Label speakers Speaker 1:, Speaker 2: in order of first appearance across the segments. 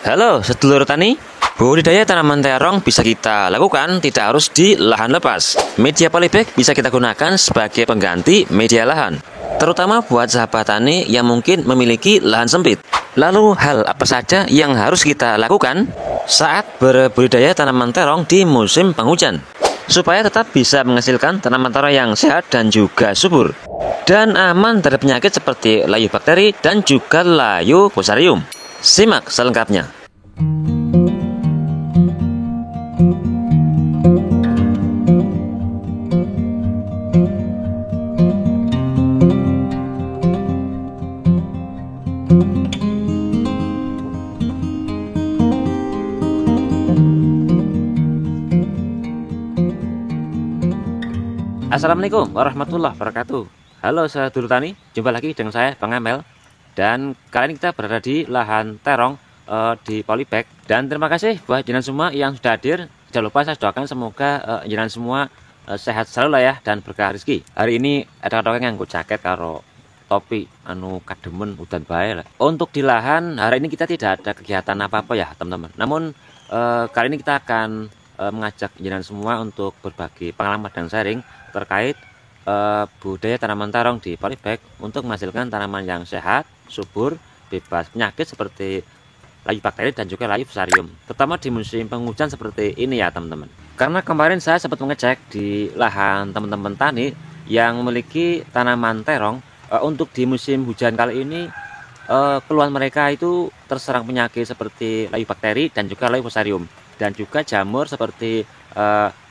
Speaker 1: Halo sedulur tani, budidaya tanaman terong bisa kita lakukan tidak harus di lahan lepas. Media polybag bisa kita gunakan sebagai pengganti media lahan, terutama buat sahabat tani yang mungkin memiliki lahan sempit. Lalu hal apa saja yang harus kita lakukan saat berbudidaya tanaman terong di musim penghujan, supaya tetap bisa menghasilkan tanaman terong yang sehat dan juga subur, dan aman dari penyakit seperti layu bakteri dan juga layu fusarium. Simak selengkapnya. Assalamualaikum warahmatullahi wabarakatuh. Halo sedulur tani, jumpa lagi dengan saya Bang Amel. Dan kali ini kita berada di lahan terong di polybag. Dan terima kasih buat jenengan semua yang sudah hadir. Jangan lupa saya doakan semoga jenengan semua sehat selalu lah ya, dan berkah rezeki. Hari ini ada orang yang nganggo jaket karo topi anu kademen udan bae lah. Untuk di lahan hari ini kita tidak ada kegiatan apa-apa ya teman-teman. Namun kali ini kita akan mengajak jenengan semua untuk berbagi pengalaman dan sharing terkait budaya tanaman terong di polybag untuk menghasilkan tanaman yang sehat, subur, bebas penyakit seperti layu bakteri dan juga layu fusarium, terutama di musim penghujan seperti ini ya teman-teman. Karena kemarin saya sempat mengecek di lahan teman-teman tani yang memiliki tanaman terong, untuk di musim hujan kali ini keluhan mereka itu terserang penyakit seperti layu bakteri dan juga layu fusarium, dan juga jamur seperti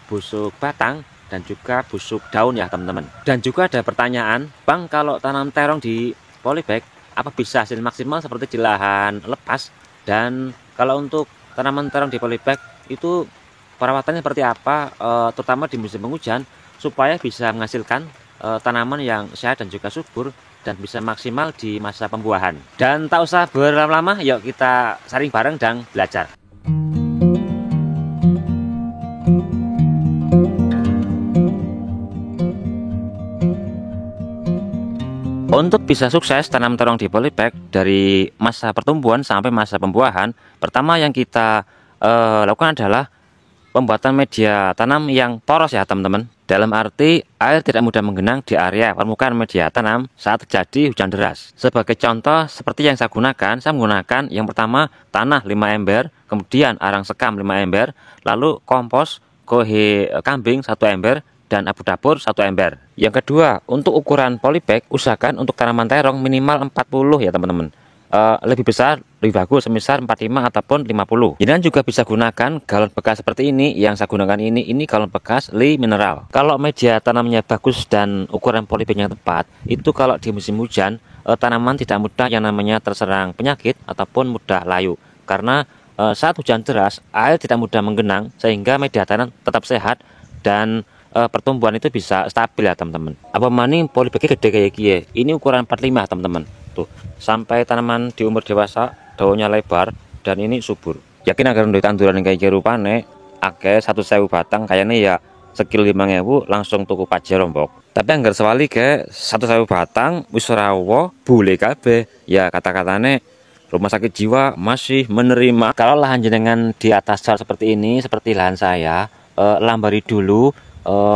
Speaker 1: busuk batang dan juga busuk daun ya teman-teman. Dan juga ada pertanyaan, Bang, kalau tanam terong di polybag apa bisa hasil maksimal seperti di lahan lepas? Dan kalau untuk tanaman terong di polybag itu perawatannya seperti apa, terutama di musim penghujan, supaya bisa menghasilkan tanaman yang sehat dan juga subur dan bisa maksimal di masa pembuahan. Dan tak usah berlama-lama, yuk kita sharing bareng dan belajar. Untuk bisa sukses tanam terong di polybag dari masa pertumbuhan sampai masa pembuahan, pertama yang kita lakukan adalah pembuatan media tanam yang poros ya teman-teman. Dalam arti air tidak mudah menggenang di area permukaan media tanam saat terjadi hujan deras. Sebagai contoh seperti yang saya menggunakan yang pertama tanah 5 ember, kemudian arang sekam 5 ember, lalu kompos kohe kambing 1 ember, dan abu dapur 1 ember. Yang kedua, untuk ukuran polybag usahakan untuk tanaman terong minimal 40 ya teman-teman. Lebih besar lebih bagus, semisal 45 ataupun 50. Jangan juga bisa gunakan galon bekas seperti ini. Yang saya gunakan ini galon bekas Lee mineral. Kalau media tanamnya bagus dan ukuran polybagnya tepat, itu kalau di musim hujan tanaman tidak mudah yang namanya terserang penyakit ataupun mudah layu. Karena saat hujan deras air tidak mudah menggenang sehingga media tanam tetap sehat dan pertumbuhan itu bisa stabil ya teman-teman. Apa maning polybagnya gede kayak gini, ini ukuran 45 teman-teman. Tuh, sampai tanaman di umur dewasa daunnya lebar dan ini subur. Yakin agar untuk tanduran kayak gini rupane akeh 1.000 batang kayaknya ya sekilo 5.000 langsung tuku pajero rombok. Tapi anggar sewali ke 1.000 batang wis rawo bule kabeh. Ya kata-katane rumah sakit jiwa masih menerima. Kalau lahan jenengan di atas jar seperti ini, seperti lahan saya, lambari dulu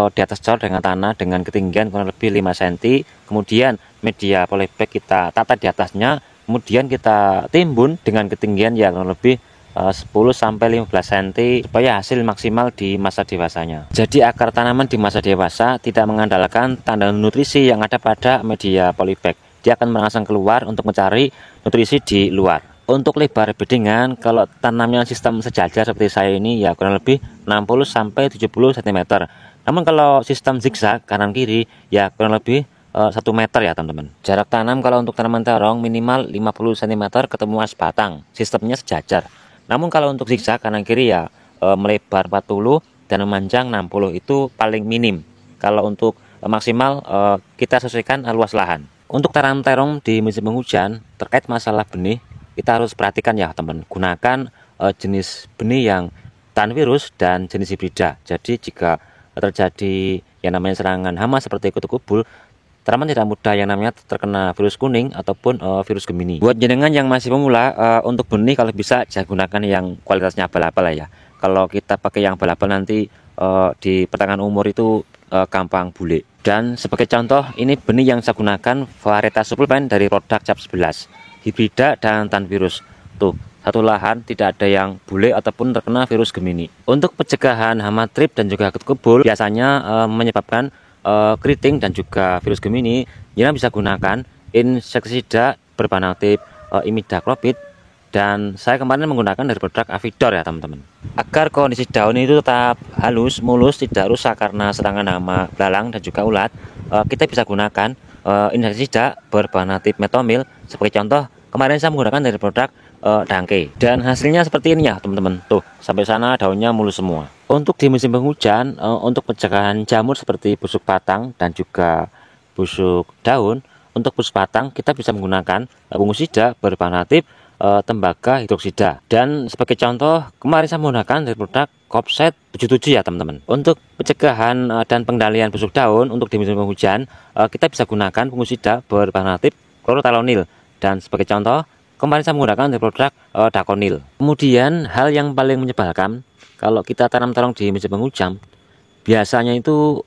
Speaker 1: di atas jar dengan tanah dengan ketinggian kurang lebih 5 cm. Kemudian media polybag kita tata di atasnya, kemudian kita timbun dengan ketinggian yang kurang lebih 10-15 cm supaya hasil maksimal di masa dewasanya. Jadi akar tanaman di masa dewasa tidak mengandalkan tanda nutrisi yang ada pada media polybag. Dia akan merangsang keluar untuk mencari nutrisi di luar. Untuk lebar bedingan, kalau tanamnya sistem sejajar seperti saya ini ya kurang lebih 60-70 cm. Namun kalau sistem zigzag kanan kiri ya kurang lebih 1 meter ya teman-teman. Jarak tanam kalau untuk tanaman terong minimal 50 cm ketemu as batang. Sistemnya sejajar. Namun kalau untuk zigzag kanan kiri ya melebar 40 dan memanjang 60 itu paling minim. Kalau untuk maksimal kita sesuaikan luas lahan. Untuk tanaman terong di musim penghujan terkait masalah benih, kita harus perhatikan ya teman. Gunakan jenis benih yang tahan virus dan jenis hibrida. Jadi jika terjadi yang namanya serangan hama seperti kutu kubul, tanaman tidak mudah yang namanya terkena virus kuning ataupun virus Gemini. Buat jenengan yang masih pemula, untuk benih kalau bisa jangan gunakan yang kualitasnya abal-abal ya. Kalau kita pakai yang abal-abal nanti di pertengahan umur itu gampang bule. Dan sebagai contoh, ini benih yang saya gunakan varietas suplemen dari produk Cap 11, hibrida dan tan virus. Tuh, satu lahan tidak ada yang bule ataupun terkena virus Gemini. Untuk pencegahan hama trip dan juga kutu kebul biasanya menyebabkan keriting dan juga virus Gemini, jenengan bisa gunakan insektisida berbahan aktif imidacloprid, dan saya kemarin menggunakan dari produk Avidor ya teman-teman, agar kondisi daun itu tetap halus, mulus, tidak rusak karena serangan hama belalang dan juga ulat. Kita bisa gunakan insektisida berbahan aktif metomil. Sebagai contoh, kemarin saya menggunakan dari produk Dangke, dan hasilnya seperti ini ya teman-teman. Tuh, sampai sana daunnya mulus semua. Untuk di musim penghujan, untuk pencegahan jamur seperti busuk batang dan juga busuk daun, untuk busuk batang kita bisa menggunakan fungusida berbahan aktif tembaga hidroksida. Dan sebagai contoh, kemarin saya menggunakan dari produk Kopset 77 ya teman-teman. Untuk pencegahan dan pengendalian busuk daun untuk di musim penghujan, kita bisa gunakan fungusida berbahan aktif klorotalonil. Dan sebagai contoh, kemarin saya menggunakan dari produk Dakonil. Kemudian hal yang paling menyebalkan kalau kita tanam terong di musim penghujan, biasanya itu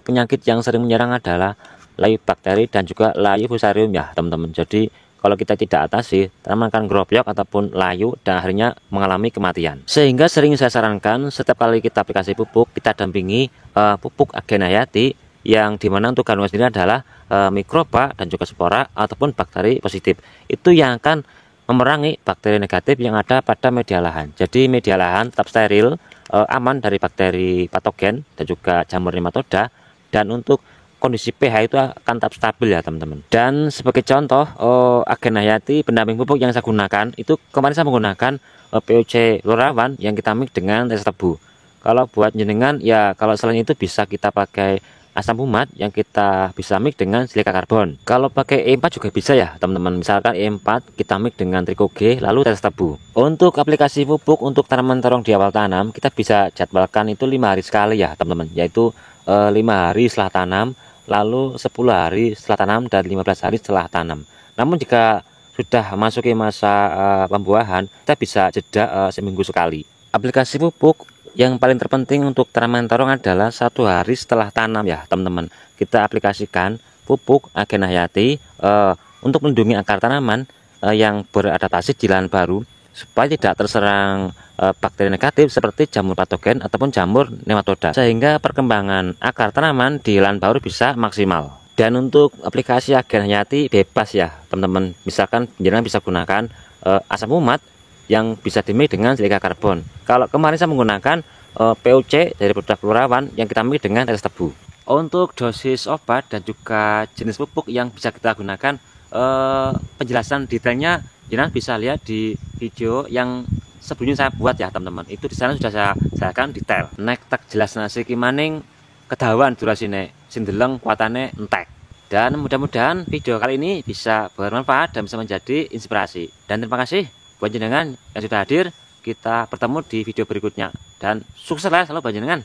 Speaker 1: penyakit yang sering menyerang adalah layu bakteri dan juga layu fusarium ya teman-teman. Jadi kalau kita tidak atasi, tanaman akan grobyok ataupun layu dan akhirnya mengalami kematian. Sehingga sering saya sarankan setiap kali kita aplikasi pupuk, kita dampingi pupuk Agen Hayati, yang dimana untuk kandungan sendiri adalah mikroba dan juga spora ataupun bakteri positif. Itu yang akan memerangi bakteri negatif yang ada pada media lahan. Jadi media lahan tetap steril, aman dari bakteri patogen dan juga jamur nematoda, dan untuk kondisi pH itu akan tetap stabil ya teman-teman. Dan sebagai contoh, Agen Hayati pendamping pupuk yang saya gunakan itu kemarin saya menggunakan POC Lorawan yang kita mix dengan tetes tebu. Kalau buat jenengan ya, kalau selain itu bisa kita pakai asam pumat yang kita bisa mix dengan silika karbon. Kalau pakai E4 juga bisa ya teman-teman. Misalkan E4 kita mix dengan trikoge lalu tetes tebu. Untuk aplikasi pupuk untuk tanaman terong di awal tanam, kita bisa jadwalkan itu 5 hari sekali ya teman-teman, yaitu 5 hari setelah tanam, lalu 10 hari setelah tanam, dan 15 hari setelah tanam. Namun jika sudah masuki masa pembuahan, kita bisa jeda seminggu sekali. Aplikasi pupuk yang paling terpenting untuk tanaman terong adalah 1 hari setelah tanam ya teman-teman. Kita aplikasikan pupuk Agen Hayati untuk melindungi akar tanaman yang beradaptasi di lahan baru, supaya tidak terserang bakteri negatif seperti jamur patogen ataupun jamur nematoda, sehingga perkembangan akar tanaman di lahan baru bisa maksimal. Dan untuk aplikasi Agen Hayati bebas ya teman-teman. Misalkan jenengan bisa gunakan asam umat yang bisa dimix dengan silika karbon. Kalau kemarin saya menggunakan POC dari produk Lorawan yang kita mix dengan tetes tebu. Untuk dosis obat dan juga jenis pupuk yang bisa kita gunakan, penjelasan detailnya jenengan bisa lihat di video yang sebelumnya saya buat ya teman-teman. Itu di sana sudah saya jelaskan detail. Nek tak jelas nasi kimaning kedawan durasine sindeleng kuatane entek. Dan mudah-mudahan video kali ini bisa bermanfaat dan bisa menjadi inspirasi. Dan terima kasih buat jenengan yang sudah hadir. Kita bertemu di video berikutnya, dan sukses selalu buat jenengan.